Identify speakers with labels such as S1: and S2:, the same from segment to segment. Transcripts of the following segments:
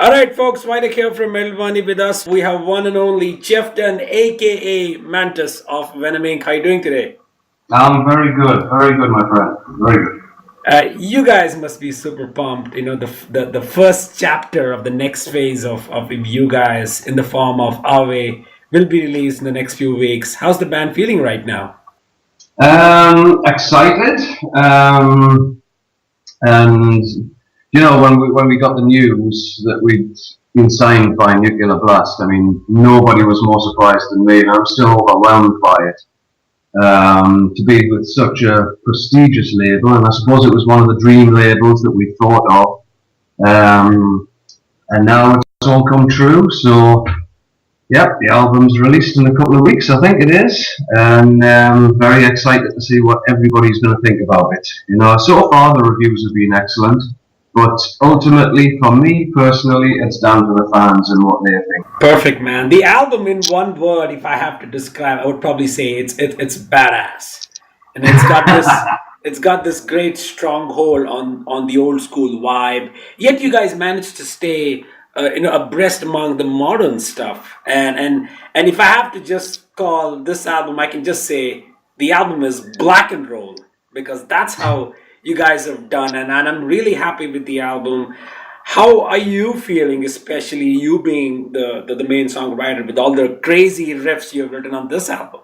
S1: All right, folks, Vitek here from Wani with us. We have one and only Chieftain, aka Mantas of VENOM INC. How are you doing today?
S2: I'm very good, my friend, very good.
S1: You guys must be super pumped. You know, the first chapter of the next phase of you guys in the form of Owais will be released in the next few weeks. How's the band feeling right now?
S2: Excited, and when we got the news that we'd been signed by Nuclear Blast, I mean, nobody was more surprised than me, and I'm still overwhelmed by it. To be with such a prestigious label, and I suppose it was one of the dream labels that we thought of, and now it's all come true. So, yep, the album's released in a couple of weeks, I think it is, and very excited to see what everybody's going to think about it. You know, so far the reviews have been excellent, but ultimately, for me personally, it's down to the fans and what they think.
S1: Perfect, man. The album, in one word, if I have to describe, I would probably say it's badass, and it's got this great stronghold on the old school vibe. Yet you guys managed to stay abreast among the modern stuff. And if I have to just call this album, I can just say the album is black and roll because that's how you guys have done. And I'm really happy with the album. How are you feeling, especially you being the main songwriter with all the crazy riffs you have written on this album?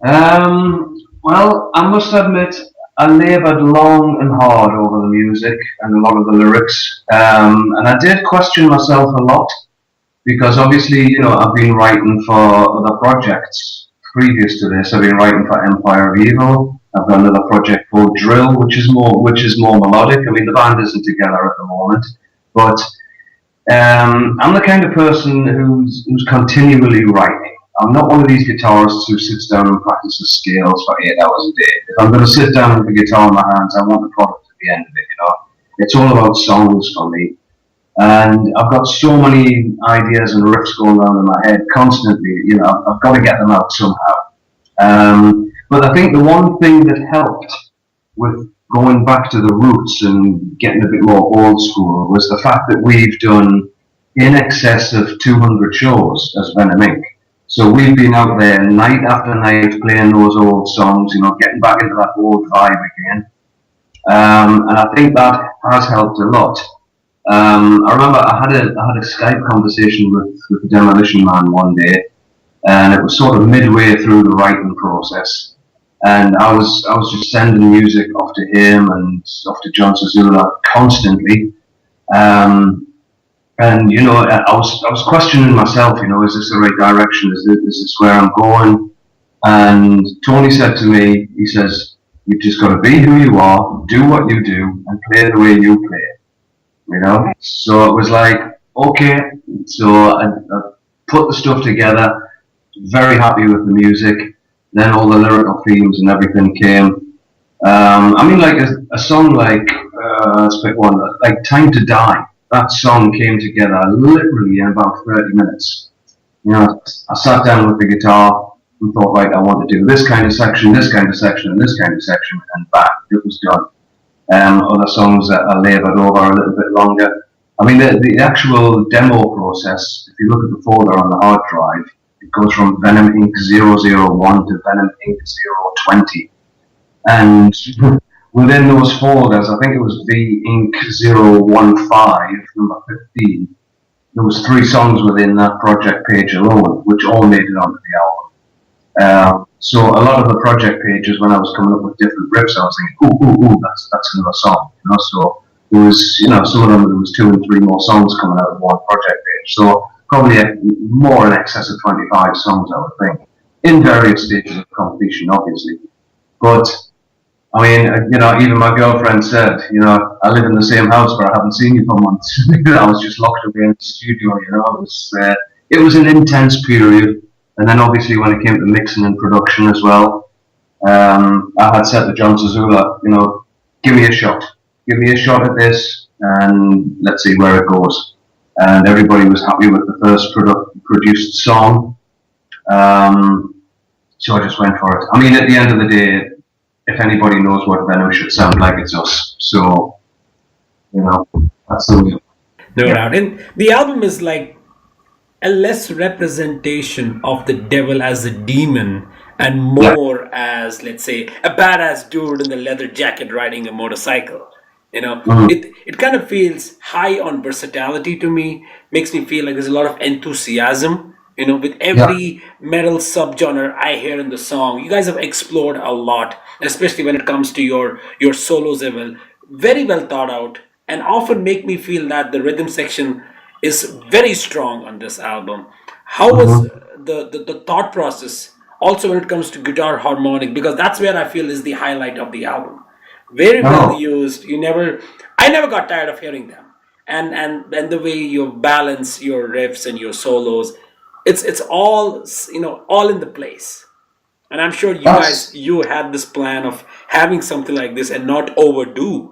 S2: Well, I must admit, I laboured long and hard over the music and a lot of the lyrics, and I did question myself a lot because obviously, I've been writing for other projects previous to this. I've been writing for Empire of Evil. I've got another project called Drill, which is more melodic. I mean, the band isn't together at the moment, but I'm the kind of person who's continually writing. I'm not one of these guitarists who sits down and practices scales for 8 hours a day. If I'm going to sit down with the guitar in my hands, I want the product at the end of it. It's all about songs for me. And I've got so many ideas and riffs going on in my head constantly. I've got to get them out somehow. But I think the one thing that helped with going back to the roots and getting a bit more old school was the fact that we've done in excess of 200 shows as VENOM INC. So we've been out there night after night playing those old songs, getting back into that old vibe again. And I think that has helped a lot. I remember I had a Skype conversation with the Demolition Man one day, and it was sort of midway through the writing process, and I was just sending music off to him and off to John Zazula constantly, and I was questioning myself, is this the right direction? Is this where I'm going? And Tony said to me, he says, you've just got to be who you are, do what you do, and play the way you play. So it was like, okay, so I put the stuff together, very happy with the music, then all the lyrical themes and everything came. I mean, like a song like, let's pick one, like Time to Die, that song came together literally in about 30 minutes. I sat down with the guitar and thought, right, I want to do this kind of section, this kind of section, and this kind of section, and bang, it was done. Other songs that I laboured over a little bit longer. I mean, the actual demo process, if you look at the folder on the hard drive, it goes from VENOM INC 001 to VENOM INC 020. And within those folders, I think it was V INC 015, number 15, there was 3 songs within that project page alone, which all made it onto the album. So a lot of the project pages, when I was coming up with different riffs, I was thinking, ooh, that's another song. So there was, some of them there was 2 and 3 more songs coming out of one project page. So probably more in excess of 25 songs, I would think, in various stages of completion, obviously. But I mean, even my girlfriend said, I live in the same house, but I haven't seen you for months. I was just locked away in the studio. It was an intense period. And then obviously when it came to mixing and production as well, I had said to John Zazula, give me a shot at this, and let's see where it goes. And everybody was happy with the first produced song, so I just went for it. I mean, at the end of the day, if anybody knows what VENOM should sound like, it's us. So, that's the way.
S1: No
S2: Yeah.
S1: doubt. And the album is like a less representation of the devil as a demon and
S2: Yeah.
S1: more as, let's say, a badass dude in the leather jacket riding a motorcycle.
S2: Mm.
S1: It kind of feels high on versatility to me. Makes me feel like there's a lot of enthusiasm. With
S2: Yeah.
S1: every metal subgenre I hear in the song, you guys have explored a lot, especially when it comes to your solos. Very well thought out, and often make me feel that the rhythm section is very strong on this album. How was
S2: Hmm.
S1: the thought process also when it comes to guitar harmonic? Because that's where I feel is the highlight of the album. Very well
S2: No.
S1: used. I never got tired of hearing them. And the way you balance your riffs and your solos, it's all in the place. And I'm sure
S2: That's
S1: you had this plan of having something like this and not overdo.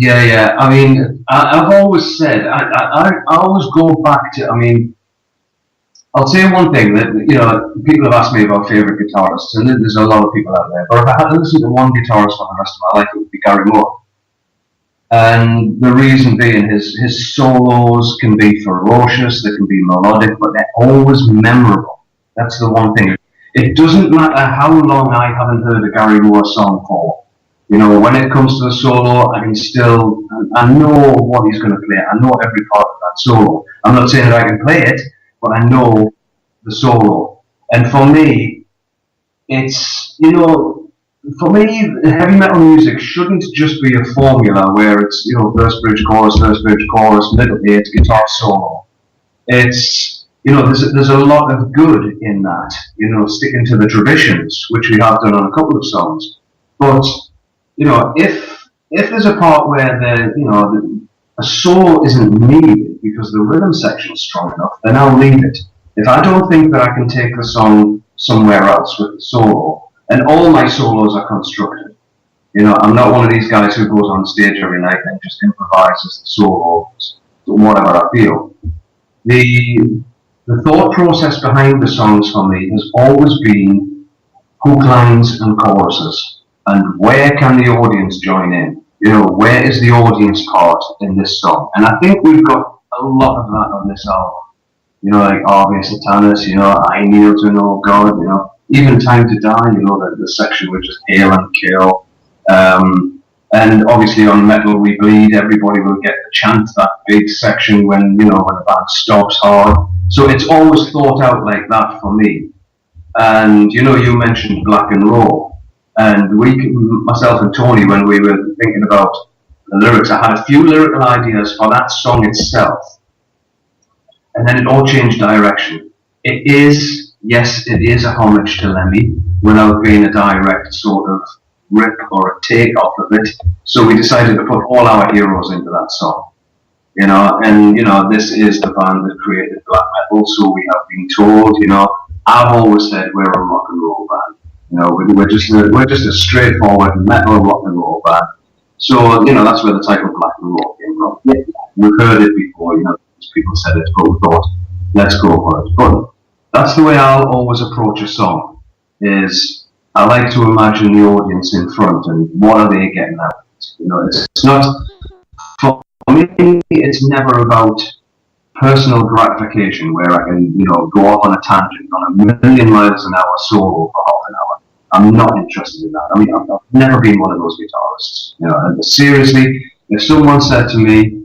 S2: yeah, yeah. I mean, I've always said I always go back to. I mean, I'll say one thing that people have asked me about favorite guitarists, and there's a lot of people out there. But if I had to listen to one guitarist for the rest of my life, it would be Gary Moore. And the reason being, his solos can be ferocious, they can be melodic, but they're always memorable. That's the one thing. It doesn't matter how long I haven't heard a Gary Moore song for. When it comes to the solo, I can still, I know what he's going to play. I know every part of that solo. I'm not saying that I can play it, but I know the solo. And for me, it's, for me, heavy metal music shouldn't just be a formula where it's, verse bridge, chorus, middle eight, guitar solo. It's, there's a lot of good in that, sticking to the traditions, which we have done on a couple of songs. But, if there's a part where a solo isn't needed because the rhythm section's strong enough, then I'll leave it. If I don't think that I can take the song somewhere else with the solo, and all my solos are constructed. I'm not one of these guys who goes on stage every night and just improvises the solos, whatever I feel. The the thought process behind the songs for me has always been hook lines and choruses, and where can the audience join in? Where is the audience part in this song? And I think we've got a lot of that on this album. Like Ave Satanas, I kneel to know God, even Time to Die, the section which is Hail and Kill. And obviously on Metal We Bleed, everybody will get to chant that big section when the band stops hard. So it's always thought out like that for me. And you mentioned Black and Raw. And myself and Tony, when we were thinking about the lyrics, I had a few lyrical ideas for that song itself. And then it all changed direction. Yes, it is a homage to Lemmy without being a direct sort of rip or a take off of it. So we decided to put all our heroes into that song. And this is the band that created black metal, so we have been told, I've always said we're a rock and roll band. We're just a straightforward metal rock and roll band. So, that's where the title Black and Roll came from. Yeah, we've heard it before, people said it, but we thought, let's go for it. But that's the way I'll always approach a song, is I like to imagine the audience in front and what are they getting out of it. It's not, for me, it's never about personal gratification where I can, go off on a tangent on a million miles an hour solo for half an hour. I'm not interested in that. I mean, I've never been one of those guitarists. And seriously, if someone said to me,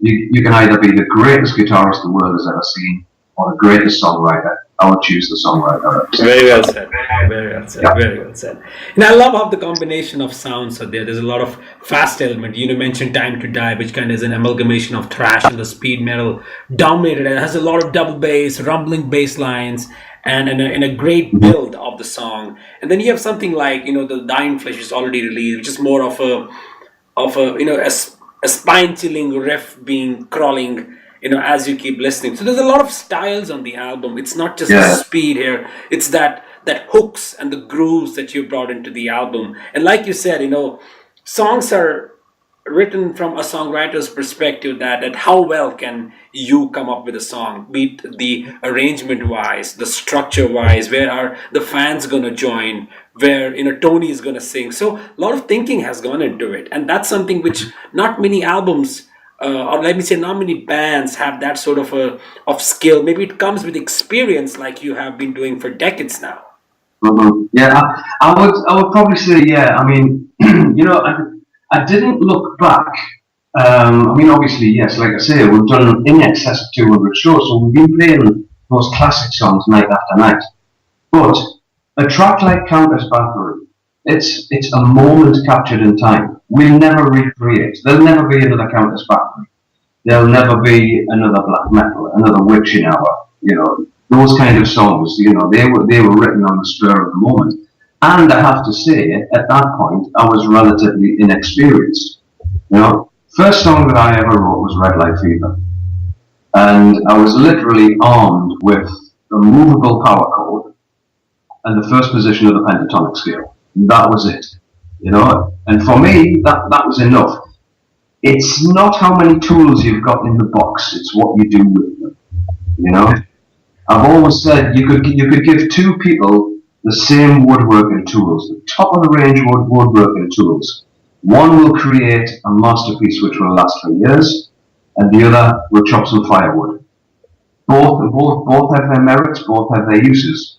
S2: you can either be the greatest guitarist the world has ever seen or the greatest songwriter, I would choose the songwriter.
S1: Very well said. Very well said.
S2: Yeah.
S1: Very well said. And I love how the combination of sounds are there. There's a lot of fast element. You mentioned Time to Die, which kind of is an amalgamation of thrash and the speed metal dominated. It has a lot of double bass, rumbling bass lines, and a great build of the song. And then you have something like the Dying Flesh is already released, which is more of a spine chilling riff being crawling as you keep listening. So there's a lot of styles on the album. It's not just the speed here. It's that hooks and the grooves that you brought into the album. And like you said, songs are written from a songwriter's perspective that how well can you come up with a song, be it the arrangement wise, the structure wise, where are the fans going to join, where Tony is going to sing. So a lot of thinking has gone into it, and that's something which not many albums or let me say, not many bands have that sort of skill. Maybe it comes with experience, like you have been doing for decades now.
S2: Yeah, I would probably say, yeah. I mean, I didn't look back. I mean, obviously, yes. Like I say, we've done in excess of 200 shows, so we've been playing those classic songs night after night. But a track like Countess Battery, it's a moment captured in time. We'll never recreate. There'll never be another Countess Battery. There'll never be another black metal, another witching hour. Those kind of songs. They were written on the spur of the moment. And I have to say, at that point, I was relatively inexperienced. First song that I ever wrote was Red Light Fever, and I was literally armed with a movable power chord and the first position of the pentatonic scale. That was it. And for me, that was enough. It's not how many tools you've got in the box; it's what you do with them. I've always said you could give two people the same woodworking tools, the top of the range woodworking tools. One will create a masterpiece which will last for years, and the other will chop some firewood. Both have their merits, both have their uses.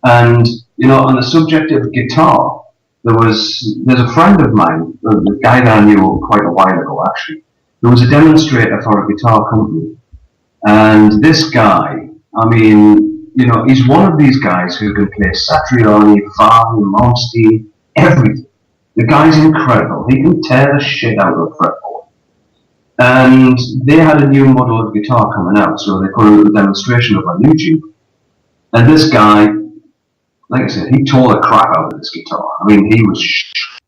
S2: And on the subject of guitar, there's a friend of mine, the guy that I knew quite a while ago actually, who was a demonstrator for a guitar company. And this guy, I mean, he's one of these guys who can play Satriani, Farley, Malmsteen, everything. The guy's incredible. He can tear the shit out of a fretboard. And they had a new model of guitar coming out, so they put a little demonstration up on YouTube. And this guy, like I said, he tore the crap out of this guitar. I mean, he was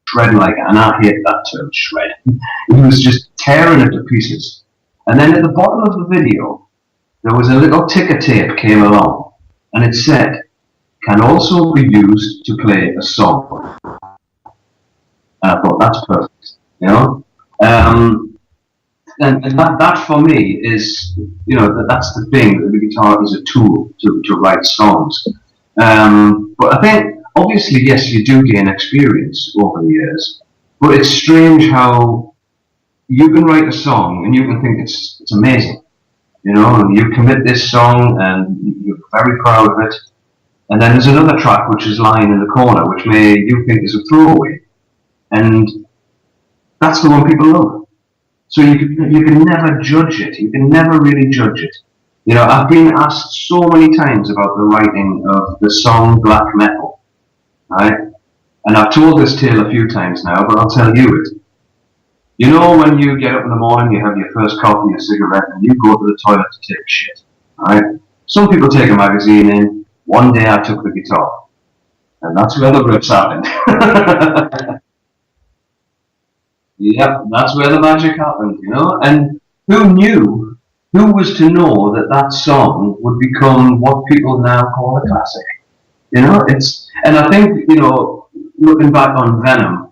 S2: shredding and I hate that term, shred. He was just tearing it to pieces. And then at the bottom of the video, there was a little ticker tape came along, and it said, "Can also be used to play a song." And I thought, that's perfect, and that for me is, that's the thing, that the guitar is a tool to write songs. But I think, obviously, yes, you do gain experience over the years, but it's strange how you can write a song and you can think it's amazing, and you commit this song and you're very proud of it, and then there's another track which is lying in the corner, which you think is a throwaway, and that's the one people love. So you can never judge it. You can never really judge it. I've been asked so many times about the writing of the song Black Metal, right? And I've told this tale a few times now, but I'll tell you it. When you get up in the morning, you have your first coffee, your cigarette, and you go to the toilet to take a shit, right? Some people take a magazine in. One day I took the guitar, and that's where the riffs happened. Yep, that's where the magic happened, And who knew? Who was to know that song would become what people now call a classic? And I think, looking back on Venom,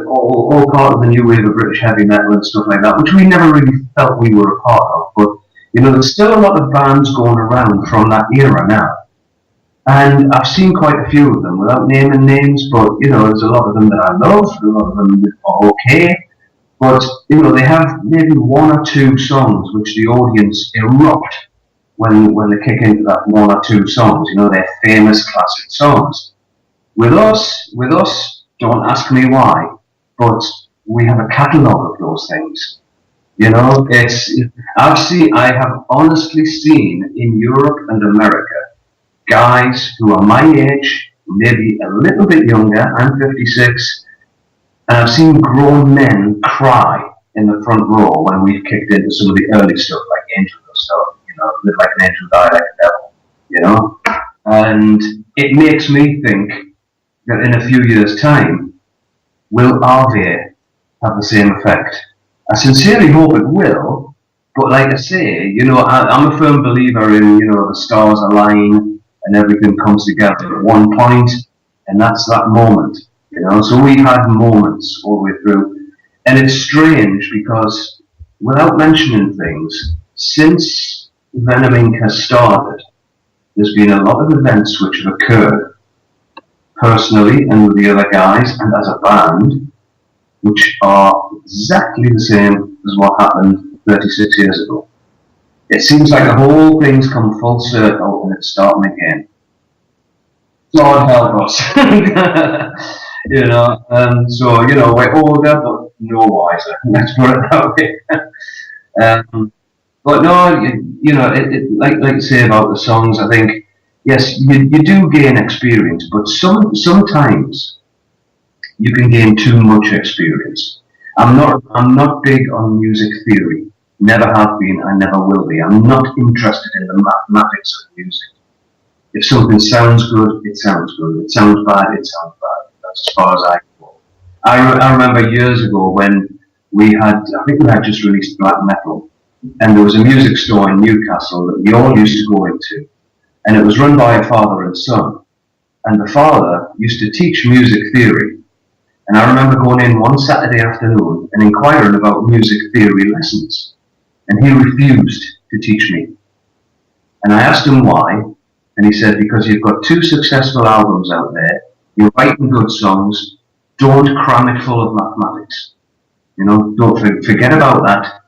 S2: all part of the new wave of British heavy metal and stuff like that, which we never really felt we were a part of. But, there's still a lot of bands going around from that era now. And I've seen quite a few of them, without naming names, but, there's a lot of them that I love, a lot of them that are okay. But, they have maybe one or two songs which the audience erupt when they kick into that one or two songs, their famous classic songs. With us, don't ask me why, but we have a catalogue of those things. I have honestly seen in Europe and America guys who are my age, maybe a little bit younger, I'm 56, and I've seen grown men cry in the front row when we've kicked into some of the early stuff, like Angel stuff, Live Like an Angel, Die Like a Devil, And it makes me think that in a few years' time, will RVA have the same effect? I sincerely hope it will, but like I say, I'm a firm believer in, the stars align and everything comes together at one point, and that's that moment, So we've had moments all the way through, and it's strange because, without mentioning things, since Venom Inc. has started, there's been a lot of events which have occurred, personally and with the other guys, and as a band, which are exactly the same as what happened 36 years ago. It seems like the whole thing's come full circle and it's starting again. Lord help us. So, we're older, but no wiser. Let's put it that way. But no, like you say about the songs, I think, yes, you do gain experience, but sometimes you can gain too much experience. I'm not big on music theory. Never have been, I never will be. I'm not interested in the mathematics of music. If something sounds good, it sounds good. It sounds bad, it sounds bad. That's as far as I go. I remember years ago when I think we had just released black metal, and there was a music store in Newcastle that we all used to go into, and it was run by a father and son, and the father used to teach music theory, and I remember going in one Saturday afternoon and inquiring about music theory lessons, and he refused to teach me, and I asked him why, and he said, because you've got 2 successful albums out there, you're writing good songs, don't cram it full of mathematics, don't forget about that.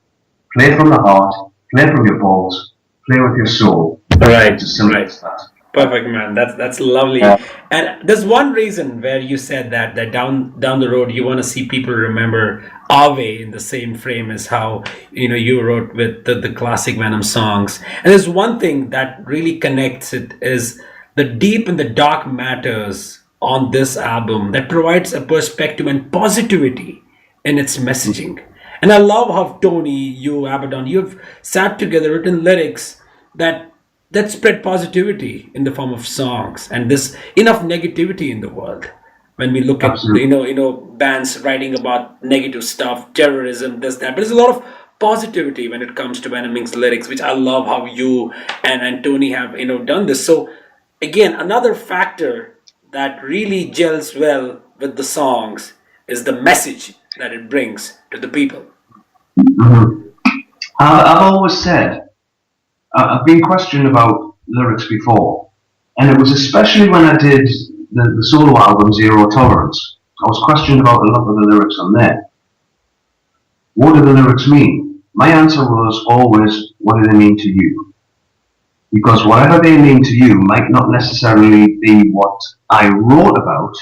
S2: Play from the heart, play from your balls, play with your soul.
S1: Right,
S2: It's as simple
S1: right.
S2: as that.
S1: Perfect, man. That's lovely. And there's one reason where you said that down the road you want to see people remember Owais in the same frame as how you wrote with the classic Venom songs. And there's one thing that really connects it is the deep and the dark matters on this album that provides a perspective and positivity in its messaging. And I love how Tony, you, Abaddon, you've sat together, written lyrics that spread positivity in the form of songs, and there's enough negativity in the world when we look at bands writing about negative stuff, terrorism, this that. But there's a lot of positivity when it comes to Venom Inc's lyrics, which I love how you and Tony have done this. So again, another factor that really gels well with the songs is the message that it brings to the people.
S2: Mm-hmm. I've always said, I've been questioned about lyrics before, and it was especially when I did the solo album Zero Tolerance. I was questioned about a lot of the lyrics on there. What do the lyrics mean? My answer was always, what do they mean to you? Because whatever they mean to you might not necessarily be what I wrote about,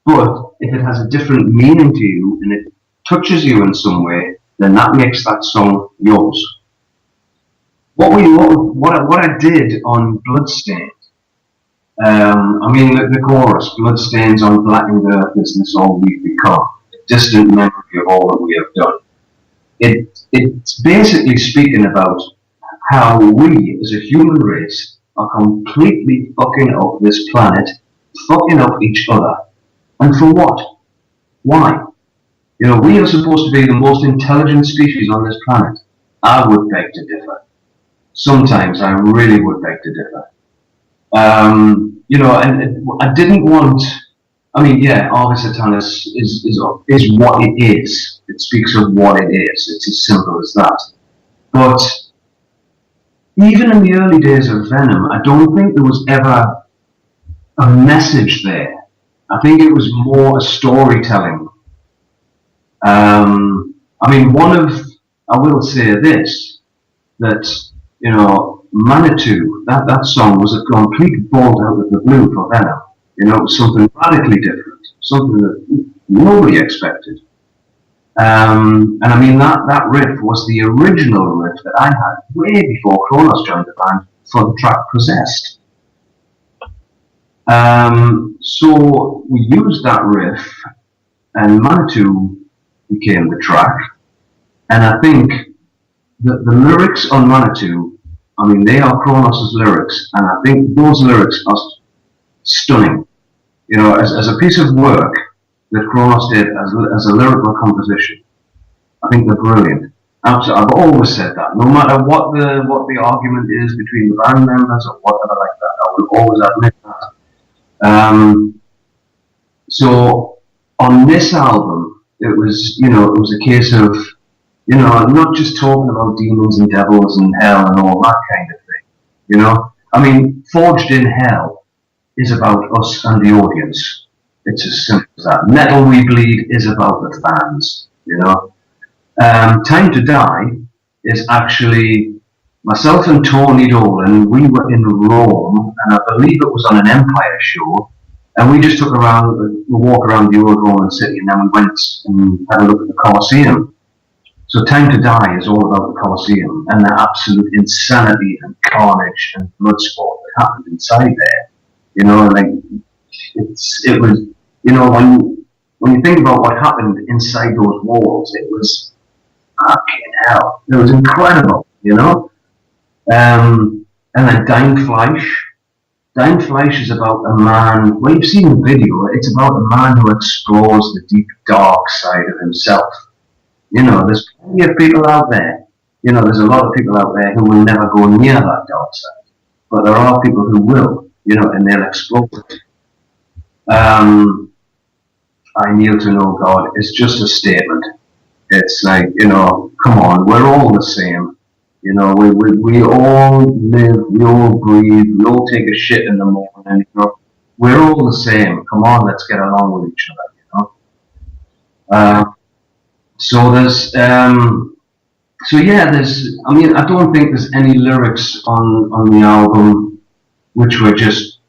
S2: but if it has a different meaning to you and it touches you in some way, then that makes that song yours. What I did on Bloodstained, the chorus, bloodstains on blackened earth, is this all we've become? A distant memory of all that we have done. It's basically speaking about how we, as a human race, are completely fucking up this planet, fucking up each other. And for what? Why? We are supposed to be the most intelligent species on this planet. I would beg to differ. Sometimes I really would beg to differ. And I didn't want. Ars Satanas is what it is. It speaks of what it is. It's as simple as that. But even in the early days of Venom, I don't think there was ever a message there. I think it was more a storytelling. I will say this, that Manitou, that song was a complete bolt out of the blue for Venom. It was something radically different, something that nobody expected. That riff was the original riff that I had way before Kronos joined the band for the track Possessed. So we used that riff, and Manitou became the track. And I think that the lyrics on Manitou, they are Kronos' lyrics, and I think those lyrics are stunning. As a piece of work that Kronos did as a lyrical composition, I think they're brilliant. Absolutely, I've always said that. No matter what the argument is between the band members or whatever like that, I will always admit that. So on this album, it was a case of not just talking about demons and devils and hell and all that kind of thing. Forged in Hell is about us and the audience. It's as simple as that. Metal We Bleed is about the fans, you know. Time to Die is actually myself and Tony Dolan. We were in Rome, and I believe it was on an Empire show, and we just took a walk around the old Roman city, and then we went and had a look at the Colosseum. So Time to Die is all about the Colosseum and the absolute insanity and carnage and blood sport that happened inside there. You know, like it was, you know, when you think about what happened inside those walls, it was fucking hell. It was incredible, you know. And then Dein Fleisch. Dein Fleisch is about a man. Well, you've seen the video. It's about a man who explores the deep, dark side of himself. You know, there's plenty of people out there. You know, there's a lot of people out there who will never go near that dark side. But there are people who will, you know, and they'll explore it. I Kneel to No God is just a statement. It's like, you know, come on, we're all the same. You know, we all live, we all breathe, we all take a shit in the morning. You know, we're all the same. Come on, let's get along with each other, you know. So there's, so yeah, there's, I mean, I don't think there's any lyrics on the album which were just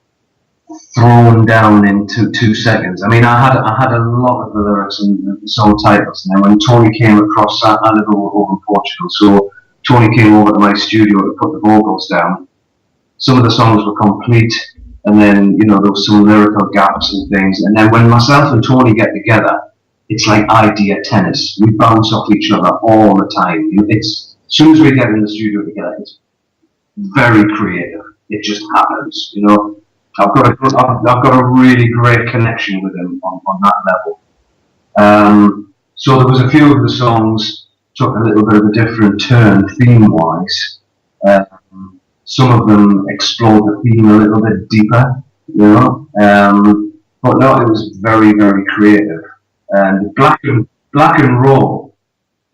S2: thrown down in 2 seconds. I mean, I had a lot of the lyrics and the song titles, and then when Tony came across, I live over in Portugal, so Tony came over to my studio to put the vocals down. Some of the songs were complete, and then, you know, there was some lyrical gaps and things, and then when myself and Tony get together, it's like idea tennis. We bounce off each other all the time. It's, as soon as we get in the studio together, it's very creative. It just happens, you know. I've got a really great connection with him on that level. So there was a few of the songs took a little bit of a different turn theme-wise. Some of them explored the theme a little bit deeper, you know. But no, it was very, very creative. And Black and Raw,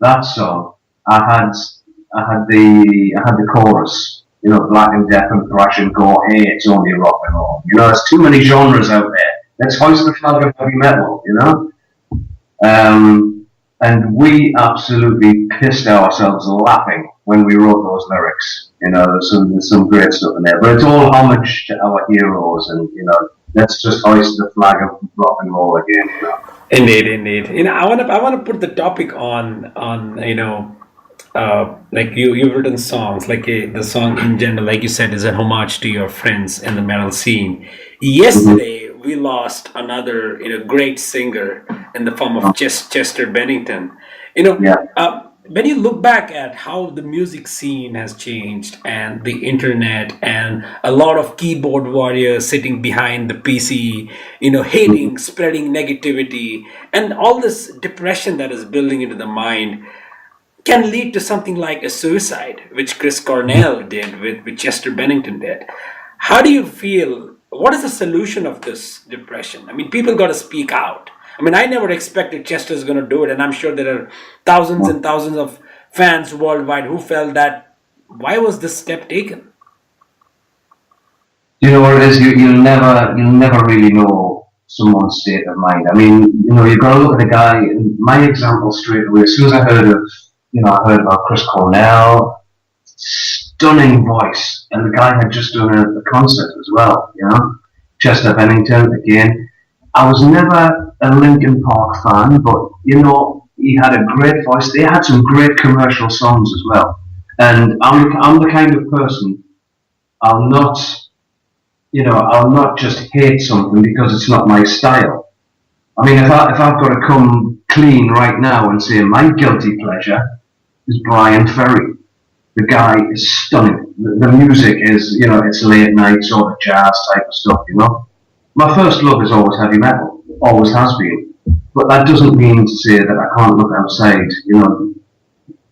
S2: that song, I had the chorus. You know, black and death and thrash and gore, hey, it's only rock and roll. You know, there's too many genres out there. Let's hoist the flag of heavy metal, you know? And we absolutely pissed ourselves laughing when we wrote those lyrics. You know, there's some great stuff in there. But it's all homage to our heroes, and, you know, let's just hoist the flag of rock and roll again, you know?
S1: Indeed. You know, I want to put the topic on you know, like you've written songs, like the song in general, like you said, is a homage to your friends in the metal scene. Yesterday, we lost another, you know, great singer in the form of Chester Bennington. You know, when you look back at how the music scene has changed and the internet and a lot of keyboard warriors sitting behind the PC, you know, hating, spreading negativity, and all this depression that is building into the mind, can lead to something like a suicide, which Chris Cornell did, with Chester Bennington did. How do you feel? What is the solution of this depression? I mean, people got to speak out. I mean, I never expected Chester's going to do it, and I'm sure there are thousands and thousands of fans worldwide who felt that, why was this step taken?
S2: You know what it is? You'll never really know someone's state of mind. I mean, you know, you've got to look at the guy. My example straight away, as soon as I heard about Chris Cornell, stunning voice, and the guy had just done a concert as well, you know. Chester Bennington, again. I was never a Linkin Park fan, but, you know, he had a great voice. They had some great commercial songs as well. And I'm the kind of person, I'll not just hate something because it's not my style. I mean, if I've got to come clean right now and say my guilty pleasure is Brian Ferry. The guy is stunning. The music is, you know, it's late night sort of jazz type of stuff, you know. My first love is always heavy metal, always has been. But that doesn't mean to say that I can't look outside, you know,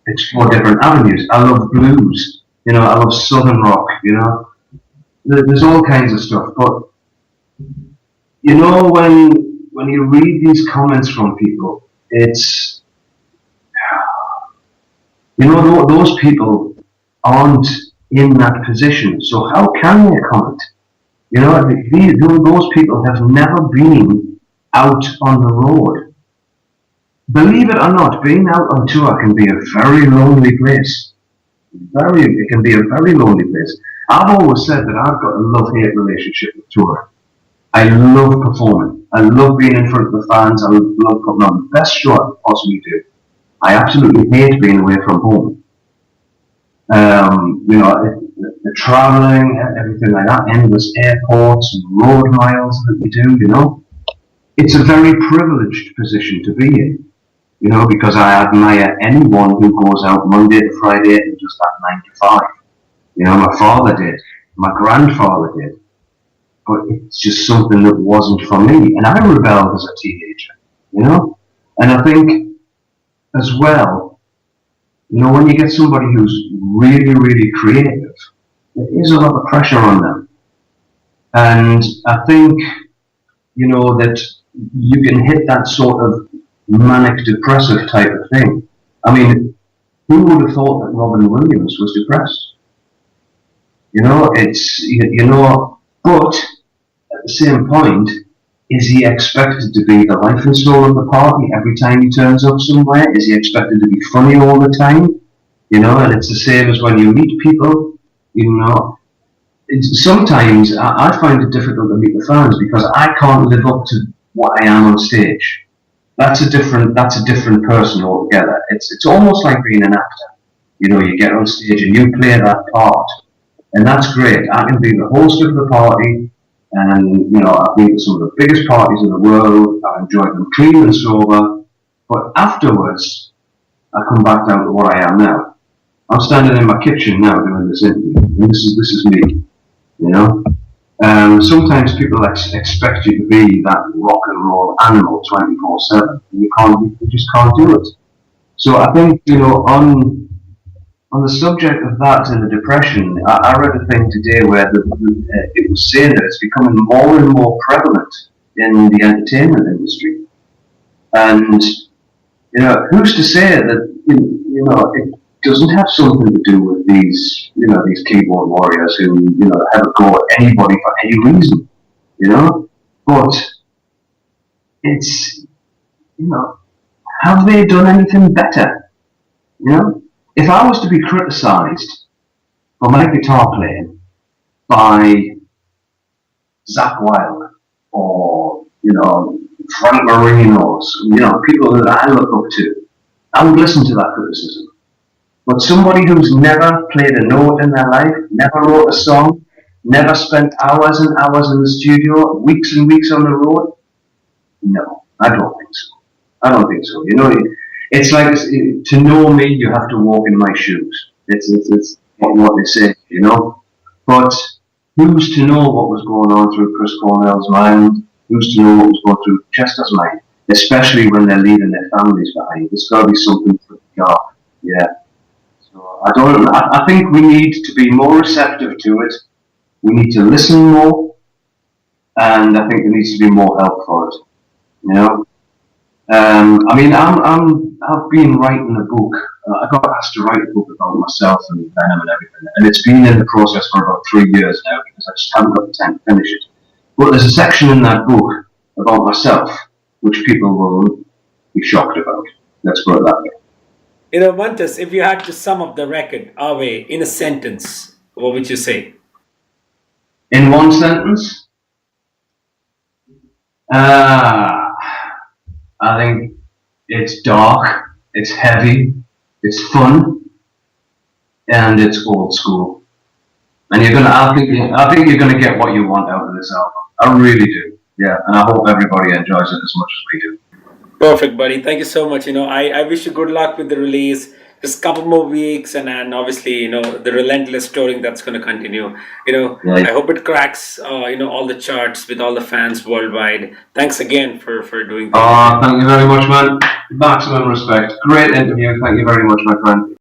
S2: explore different avenues. I love blues, you know, I love southern rock, you know. There's all kinds of stuff, but, you know, when you read these comments from people, it's, you know, those people aren't in that position, so how can they comment? You know, those people have never been out on the road. Believe it or not, being out on tour can be a very lonely place. It can be a very lonely place. I've always said that I've got a love-hate relationship with touring. I love performing. I love being in front of the fans. I love putting on the best show I can possibly do. I absolutely hate being away from home. The traveling, everything like that, endless airports and road miles that we do, it's a very privileged position to be in, because I admire anyone who goes out Monday to Friday and does that 9 to 5. My father did, my grandfather did, but it's just something that wasn't for me, and I rebelled as a teenager, and I think as well, when you get somebody who's really, really creative, there is a lot of pressure on them. And I think, that you can hit that sort of manic depressive type of thing. I mean, who would have thought that Robin Williams was depressed? But at the same point, is he expected to be the life and soul of the party every time he turns up somewhere? Is he expected to be funny all the time? And it's the same as when you meet people, sometimes I find it difficult to meet the fans because I can't live up to what I am on stage. That's a different person altogether. It's almost like being an actor. You get on stage and you play that part. And that's great. I can be the host of the party, and I've been to some of the biggest parties in the world. I've enjoyed them clean and sober. But afterwards, I come back down to what I am now. I'm standing in my kitchen now doing this interview, and this is me. Sometimes people expect you to be that rock and roll animal 24/7, and you just can't do it. So I think on the subject of that and the depression, I read a thing today where it was saying that it's becoming more and more prevalent in the entertainment industry. And, who's to say that, it doesn't have something to do with these keyboard warriors who, have a go at anybody for any reason, But it's, have they done anything better, If I was to be criticised for my guitar playing by Zakk Wylde or, Frank Marino's, people that I look up to, I would listen to that criticism. But somebody who's never played a note in their life, never wrote a song, never spent hours and hours in the studio, weeks and weeks on the road, no, I don't think so. It's like, to know me, you have to walk in my shoes. It's what they say, But who's to know what was going on through Chris Cornell's mind? Who's to know what was going through Chester's mind? Especially when they're leaving their families behind. There's got to be something for the God. Yeah. So I think we need to be more receptive to it. We need to listen more, and I think there needs to be more help for it. I've been writing a book. I got asked to write a book about myself and Venom and everything, and it's been in the process for about 3 years now because I just haven't got the time to finish it. But there's a section in that book about myself, which people will be shocked about. Let's put it that way.
S1: Mantas, if you had to sum up the record, Owais, in a sentence, what would you say?
S2: In one sentence? I think it's dark, it's heavy, it's fun, and it's old school. And I think you're gonna get what you want out of this album. I really do. Yeah, and I hope everybody enjoys it as much as we do.
S1: Perfect, buddy. Thank you so much. I wish you good luck with the release. Just a couple more weeks, and obviously, the relentless touring that's going to continue. I hope it cracks, all the charts with all the fans worldwide. Thanks again for doing that.
S2: Thank you very much, man. Maximum respect. Great interview. Thank you very much, my friend.